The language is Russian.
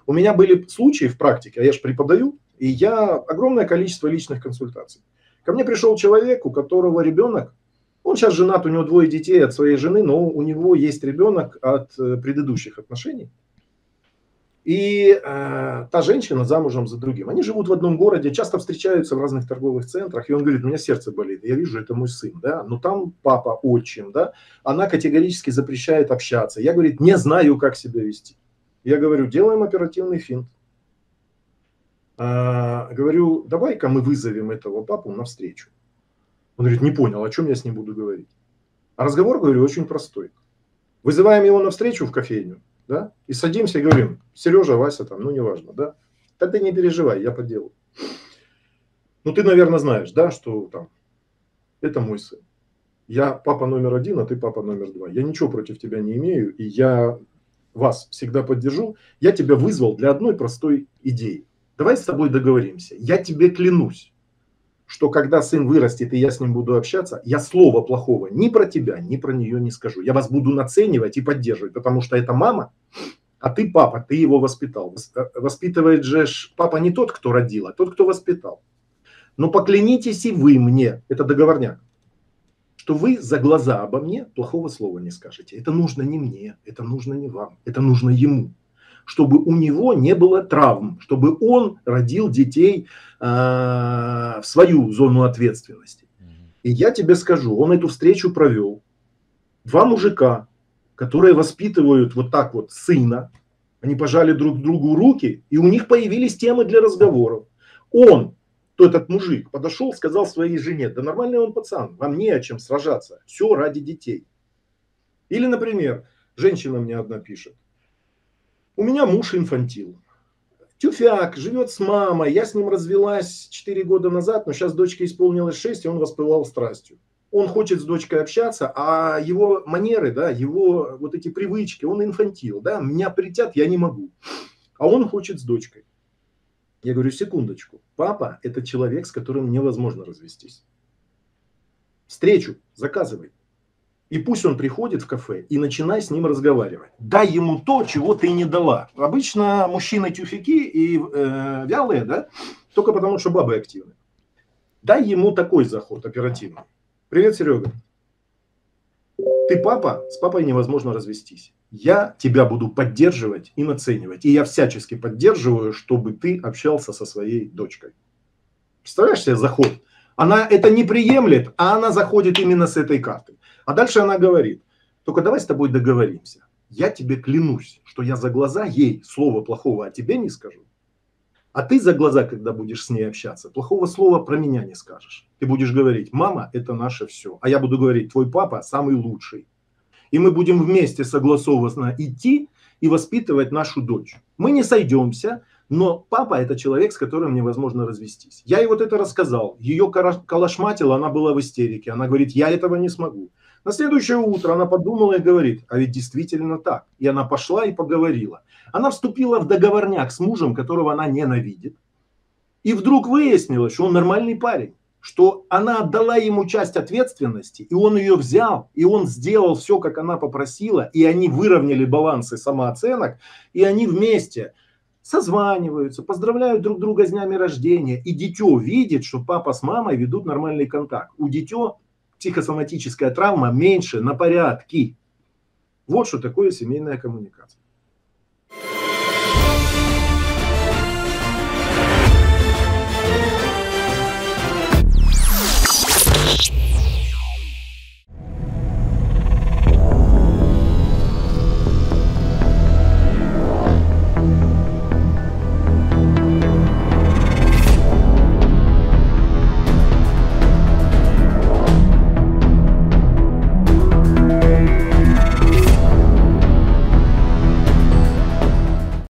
У меня были случаи в практике, а я же преподаю, и я огромное количество личных консультаций. Ко мне пришел человек, у которого ребенок, он сейчас женат, у него 2 детей от своей жены, но у него есть ребенок от предыдущих отношений. И та женщина замужем за другим. Они живут в одном городе, часто встречаются в разных торговых центрах. И он говорит, у меня сердце болит, я вижу, это мой сын, да, но там папа, отчим, да, она категорически запрещает общаться. Я, говорит, не знаю, как себя вести. Я говорю, делаем оперативный финт. Говорю, давай-ка мы вызовем этого папу навстречу. Он говорит, не понял, о чем я с ним буду говорить. А разговор, говорю, очень простой. Вызываем его навстречу в кофейню, да, и садимся и говорим, Сережа, Вася, там, ну, неважно, да, да ты не переживай, я по делу. Ну, ты, наверное, знаешь, да, что там, это мой сын. Я папа номер 1, а ты папа номер 2. Я ничего против тебя не имею, и я вас всегда поддержу. Я тебя вызвал для одной простой идеи. Давай с тобой договоримся. Я тебе клянусь, что когда сын вырастет, и я с ним буду общаться, я слова плохого ни про тебя, ни про нее не скажу. Я вас буду наценивать и поддерживать, потому что это мама, а ты папа, ты его воспитал. Воспитывает же папа не тот, кто родил, а тот, кто воспитал. Но поклянитесь и вы мне, это договорняк, что вы за глаза обо мне плохого слова не скажете. Это нужно не мне, это нужно не вам, это нужно ему. Чтобы у него не было травм, чтобы он родил детей в свою зону ответственности. И я тебе скажу, он эту встречу провел. 2 мужика, которые воспитывают вот так вот сына, они пожали друг другу руки, и у них появились темы для разговоров. Он, этот мужик, подошел, сказал своей жене, да нормальный он пацан, вам не о чем сражаться, все ради детей. Или, например, женщина мне одна пишет, у меня муж инфантил. Тюфяк, живет с мамой, я с ним развелась 4 года назад, но сейчас дочке исполнилось 6, и он воспылал страстью. Он хочет с дочкой общаться, а его манеры, да, его вот эти привычки, он инфантил, да, меня притят, я не могу. А он хочет с дочкой. Я говорю, секундочку, папа – это человек, с которым невозможно развестись. Встречу заказывай. И пусть он приходит в кафе и начинай с ним разговаривать. Дай ему то, чего ты не дала. Обычно мужчины тюфяки и вялые, да, только потому, что бабы активны. Дай ему такой заход оперативный. Привет, Серега. Ты папа, с папой невозможно развестись. Я тебя буду поддерживать и наценивать. И я всячески поддерживаю, чтобы ты общался со своей дочкой. Представляешь себе заход? Она это не приемлет, а она заходит именно с этой карты. А дальше она говорит, только давай с тобой договоримся. Я тебе клянусь, что я за глаза ей слова плохого о тебе не скажу. А ты за глаза, когда будешь с ней общаться, плохого слова про меня не скажешь. Ты будешь говорить, мама, это наше все. А я буду говорить, твой папа самый лучший. И мы будем вместе согласованно идти и воспитывать нашу дочь. Мы не сойдемся, но папа это человек, с которым невозможно развестись. Я ей вот это рассказал. Ее колошматило, она была в истерике. Она говорит, я этого не смогу. На следующее утро она подумала и говорит, а ведь действительно так. И она пошла и поговорила. Она вступила в договорняк с мужем, которого она ненавидит. И вдруг выяснилось, что он нормальный парень. Что она отдала ему часть ответственности, и он ее взял, и он сделал все, как она попросила, и они выровняли балансы самооценок, и они вместе созваниваются, поздравляют друг друга с днями рождения, и дитё видит, что папа с мамой ведут нормальный контакт. У дитё психосоматическая травма меньше на порядки. Вот что такое семейная коммуникация.